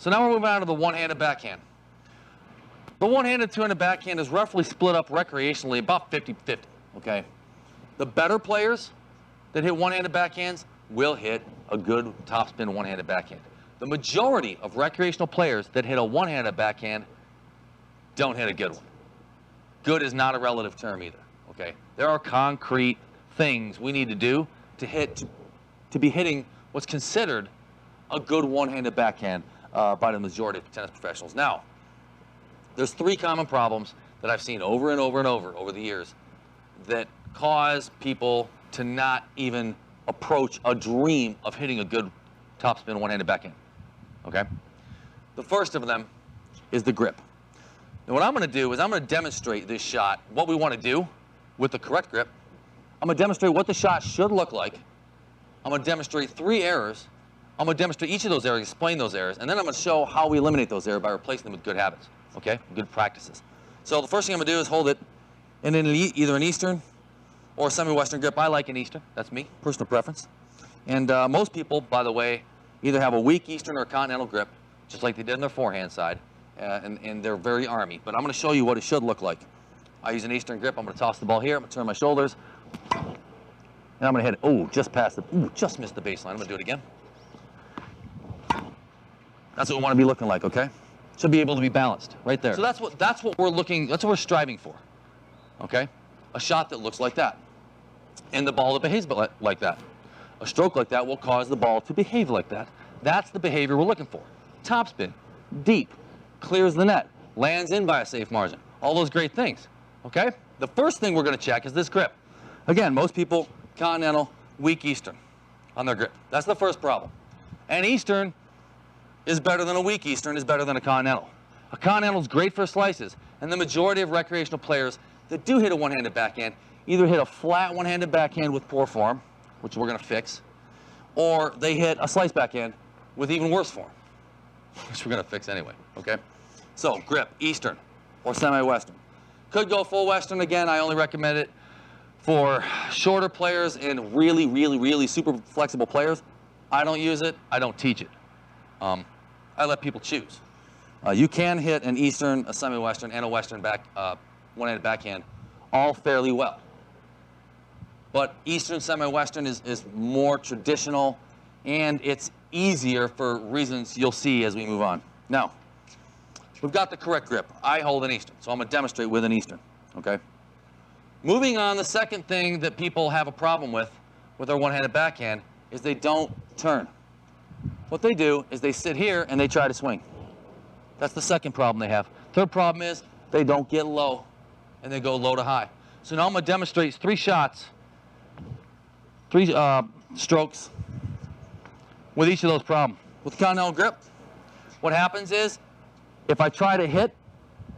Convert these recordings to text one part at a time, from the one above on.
So now we're moving on to the one-handed backhand. The one-handed, two-handed backhand is roughly split up recreationally about 50-50, okay? The better players that hit one-handed backhands will hit a good topspin one-handed backhand. The majority of recreational players that hit a one-handed backhand don't hit a good one. Good is not a relative term either, okay? There are concrete things we need to do to be hitting what's considered a good one-handed backhand by the majority of tennis professionals. Now, there's three common problems that I've seen over and over and over the years that cause people to not even approach a dream of hitting a good topspin one-handed backhand, okay? The first of them is the grip. Now what I'm going to do is I'm going to demonstrate this shot, what we want to do with the correct grip. I'm going to demonstrate what the shot should look like. I'm going to demonstrate 3 errors. I'm going to demonstrate each of those errors, explain those errors, and then I'm going to show how we eliminate those errors by replacing them with good habits, okay? Good practices. So the first thing I'm going to do is hold it in either an Eastern or semi-Western grip. I like an Eastern. That's me, personal preference. And most people, by the way, either have a weak Eastern or a continental grip, just like they did on their forehand side, and they're very army. But I'm going to show you what it should look like. I use an Eastern grip. I'm going to toss the ball here. I'm going to turn my shoulders, and I'm going to hit it. Oh, just past the, ooh, just missed the baseline. I'm going to do it again. That's what we want to be looking like, okay? Should be able to be balanced right there. So that's what we're looking, that's what we're striving for, okay? A shot that looks like that, and the ball that behaves like that. A stroke like that will cause the ball to behave like that. That's the behavior we're looking for. Topspin, deep, clears the net, lands in by a safe margin. All those great things, okay? The first thing we're going to check is this grip. Again, most people, continental, weak Eastern on their grip. That's the first problem. And Eastern is better than a weak Eastern, is better than a continental. A continental is great for slices, and the majority of recreational players that do hit a one-handed backhand either hit a flat one-handed backhand with poor form, which we're going to fix, or they hit a slice backhand with even worse form, which we're going to fix anyway, okay? So grip, Eastern or semi-Western. Could go full Western. Again, I only recommend it for shorter players and really, really, really super flexible players. I don't use it. I don't teach it. I let people choose. You can hit an Eastern, a semi-Western, and a Western one-handed backhand all fairly well. But Eastern, semi-Western is more traditional, and it's easier for reasons you'll see as we move on. Now, we've got the correct grip. I hold an Eastern, so I'm going to demonstrate with an Eastern, okay? Moving on, the second thing that people have a problem with their one-handed backhand is they don't turn. What they do is they sit here and they try to swing. That's the second problem they have. Third problem is they don't get low, and they go low to high. So now I'm going to demonstrate 3 shots, 3 strokes with each of those problems. With the continental grip, what happens is if I try to hit,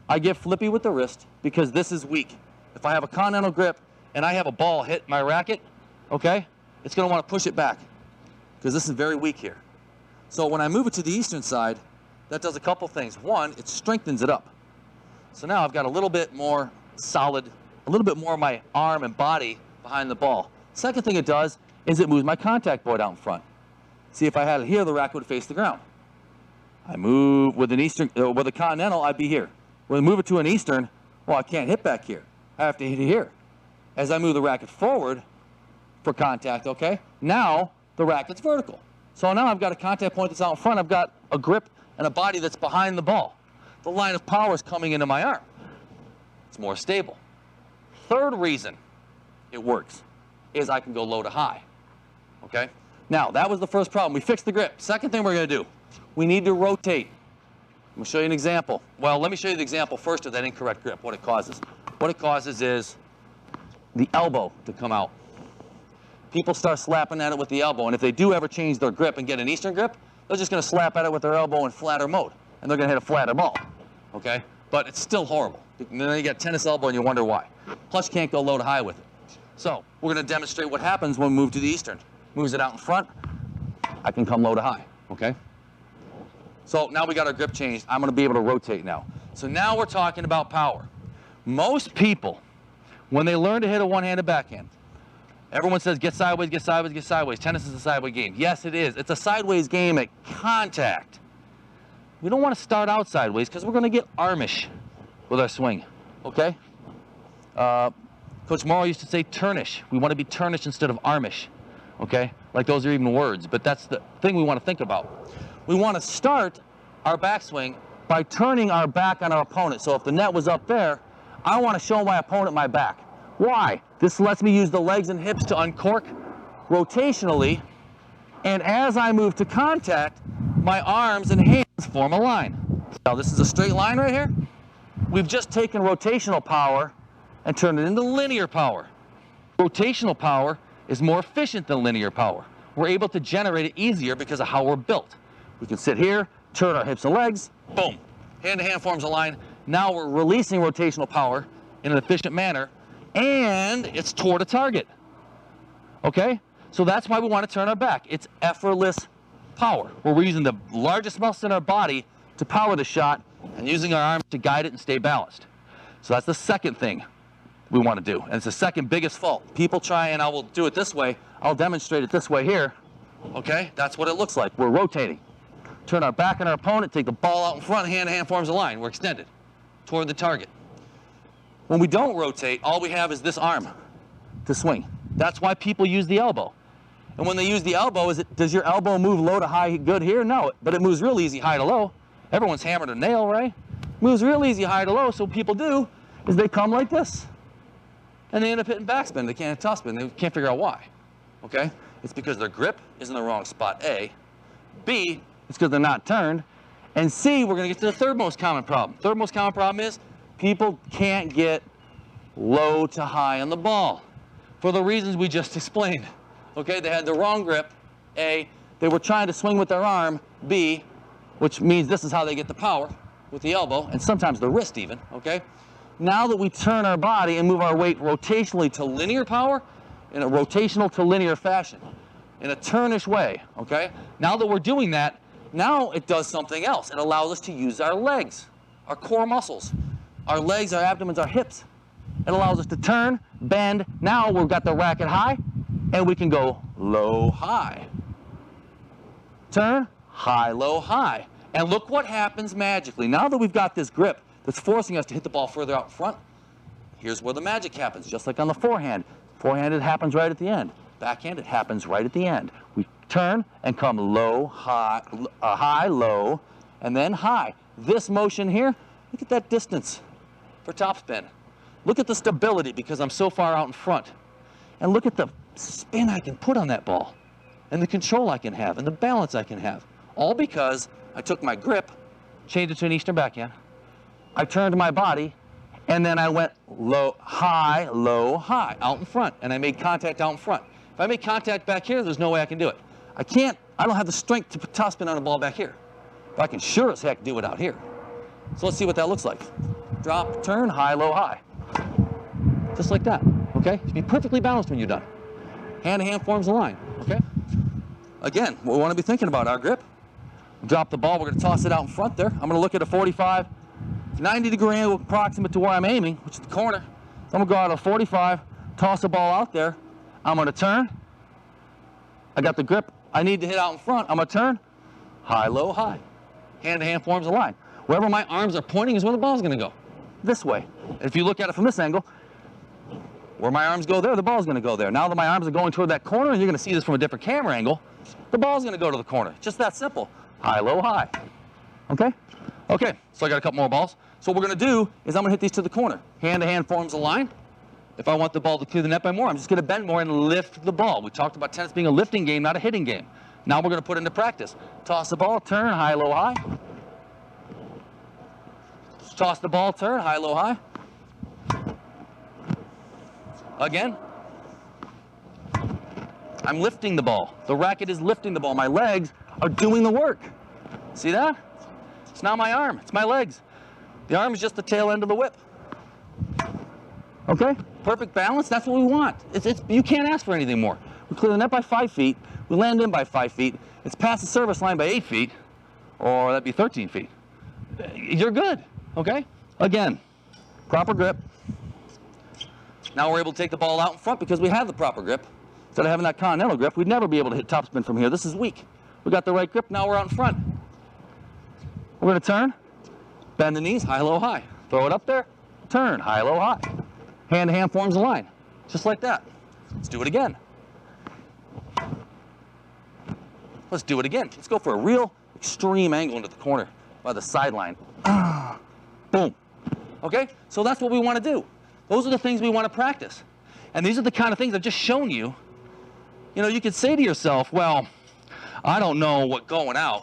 I get flippy with the wrist because this is weak. If I have a continental grip and I have a ball hit my racket, okay, it's going to want to push it back because this is very weak here. So when I move it to the Eastern side, that does a couple things. One, it strengthens it up. So now I've got a little bit more solid, a little bit more of my arm and body behind the ball. Second thing it does is it moves my contact point out in front. See, if I had it here, the racket would face the ground. I move with an Eastern, with a continental, I'd be here. When I move it to an Eastern, well, I can't hit back here. I have to hit it here. As I move the racket forward for contact, okay, now the racket's vertical. So now I've got a contact point that's out in front. I've got a grip and a body that's behind the ball. The line of power is coming into my arm. It's more stable. Third reason it works is I can go low to high, okay? Now, that was the first problem. We fixed the grip. Second thing we're going to do, we need to rotate. I'm going to show you an example. Well, let me show you the example first of that incorrect grip, what it causes. What it causes is the elbow to come out. People start slapping at it with the elbow, and if they do ever change their grip and get an Eastern grip, they're just going to slap at it with their elbow in flatter mode, and they're going to hit a flatter ball, okay? But it's still horrible. And then you got tennis elbow, and you wonder why. Plus, you can't go low to high with it. So we're going to demonstrate what happens when we move to the Eastern. Moves it out in front, I can come low to high, okay? So now we got our grip changed. I'm going to be able to rotate now. So now we're talking about power. Most people, when they learn to hit a one-handed backhand, everyone says, get sideways, get sideways, get sideways. Tennis is a sideways game. Yes, it is. It's a sideways game at contact. we don't want to start out sideways because we're going to get armish with our swing, okay? Coach Morrow used to say turnish. We want to be turnish instead of armish, okay? Like those are even words, but that's the thing we want to think about. We want to start our backswing by turning our back on our opponent. So if the net was up there, I want to show my opponent my back. Why? This lets me use the legs and hips to uncork rotationally, and as I move to contact, my arms and hands form a line. Now this is a straight line right here. We've just taken rotational power and turned it into linear power. Rotational power is more efficient than linear power. We're able to generate it easier because of how we're built. We can sit here, turn our hips and legs, boom, hand-to-hand forms a line. Now we're releasing rotational power in an efficient manner, and it's toward a target, okay? So that's why we want to turn our back. It's effortless power, where we're using the largest muscle in our body to power the shot and using our arms to guide it and stay balanced. So that's the second thing we want to do, and it's the second biggest fault. People try, and I will do it this way. I'll demonstrate it this way here, okay? That's what it looks like. We're rotating. Turn our back on our opponent, take the ball out in front, hand-to-hand forms a line. We're extended toward the target. When we don't rotate, all we have is this arm to swing. That's why people use the elbow. And when they use the elbow, does your elbow move low to high good here? No, but it moves real easy high to low. Everyone's hammered a nail, right? Moves real easy high to low, so what people do is they come like this. And they end up hitting backspin. They can't hit topspin. They can't figure out why, okay? It's because their grip is in the wrong spot, A. B, it's because they're not turned. And C, we're going to get to the third most common problem. Third most common problem is people can't get low to high on the ball for the reasons we just explained. Okay, they had the wrong grip, A. They were trying to swing with their arm, B, which means this is how they get the power, with the elbow, and sometimes the wrist even, okay? Now that we turn our body and move our weight rotationally to linear power, in a rotational to linear fashion, in a turnish way, okay? Now that we're doing that, now it does something else. It allows us to use our legs, our core muscles, our legs, our abdomens, our hips. It allows us to turn, bend. Now we've got the racket high, and we can go low, high. Turn, high, low, high. And look what happens magically. Now that we've got this grip that's forcing us to hit the ball further out in front, here's where the magic happens, just like on the forehand. Forehand, it happens right at the end. Backhand, it happens right at the end. We turn and come low, high, high, low, and then high. This motion here, look at that distance for topspin. Look at the stability because I'm so far out in front. And look at the spin I can put on that ball, and the control I can have, and the balance I can have. All because I took my grip, changed it to an Eastern backhand, I turned my body, and then I went low, high, out in front, and I made contact out in front. If I make contact back here, there's no way I can do it. I don't have the strength to put topspin on a ball back here, but I can sure as heck do it out here. So let's see what that looks like. Drop, turn, high, low, high. Just like that, okay? Be perfectly balanced when you're done. Hand-to-hand forms a line, okay? Again, we want to be thinking about our grip. Drop the ball, we're going to toss it out in front there. I'm going to look at a 45, 90-degree angle approximate to where I'm aiming, which is the corner. So I'm going to go out at a 45, toss the ball out there. I'm going to turn. I got the grip I need to hit out in front. I'm going to turn. High, low, high. Hand-to-hand forms a line. Wherever my arms are pointing is where the ball's going to go. This way. If you look at it from this angle, where my arms go there, the ball's going to go there. Now that my arms are going toward that corner, and you're going to see this from a different camera angle, the ball's going to go to the corner. Just that simple. High, low, high. Okay? Okay, so I got a couple more balls. So what we're going to do is I'm going to hit these to the corner. Hand-to-hand forms a line. If I want the ball to clear the net by more, I'm just going to bend more and lift the ball. We talked about tennis being a lifting game, not a hitting game. Now we're going to put it into practice. Toss the ball, turn, high, low, high. Toss the ball, turn, high, low, high. Again. I'm lifting the ball. The racket is lifting the ball. My legs are doing the work. See that? It's not my arm, it's my legs. The arm is just the tail end of the whip. Okay? Perfect balance, that's what we want. You can't ask for anything more. We clear the net by 5 feet, we land in by 5 feet, it's past the service line by 8 feet, or that'd be 13 feet. You're good, okay? Again, proper grip. Now we're able to take the ball out in front because we have the proper grip. Instead of having that continental grip, we'd never be able to hit topspin from here. This is weak. We got the right grip, now we're out in front. We're going to turn, bend the knees, high, low, high. Throw it up there, turn, high, low, high. Hand to hand forms a line, just like that. Let's do it again. Let's do it again. Let's go for a real extreme angle into the corner by the sideline. Boom. Okay? So that's what we want to do. Those are the things we want to practice. And these are the kind of things I've just shown you. You know, you could say to yourself, well, I don't know what going out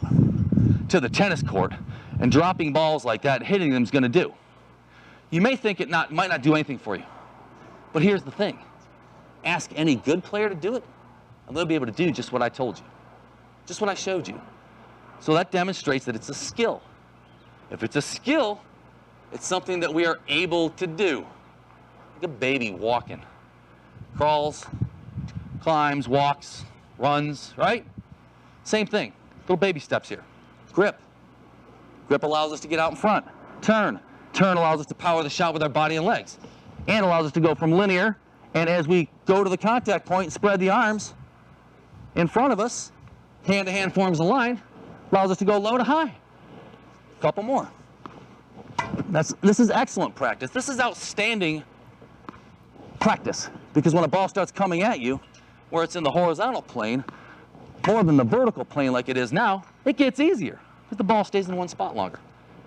to the tennis court and dropping balls like that and hitting them is going to do. You may think it might not do anything for you. But here's the thing. Ask any good player to do it, and they'll be able to do just what I told you. Just what I showed you. So that demonstrates that it's a skill. If it's a skill, it's something that we are able to do. Like a baby walking. Crawls, climbs, walks, runs, right? Same thing. Little baby steps here. Grip. Grip allows us to get out in front. Turn. Turn allows us to power the shot with our body and legs. And allows us to go from linear, and as we go to the contact point and spread the arms in front of us, hand-to-hand forms a line, allows us to go low to high. A couple more. This is excellent practice. This is outstanding practice, because when a ball starts coming at you, where it's in the horizontal plane, more than the vertical plane like it is now, it gets easier, because the ball stays in one spot longer,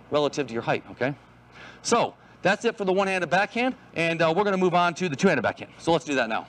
relative to your height, okay? So, that's it for the one-handed backhand, and we're going to move on to the two-handed backhand. So let's do that now.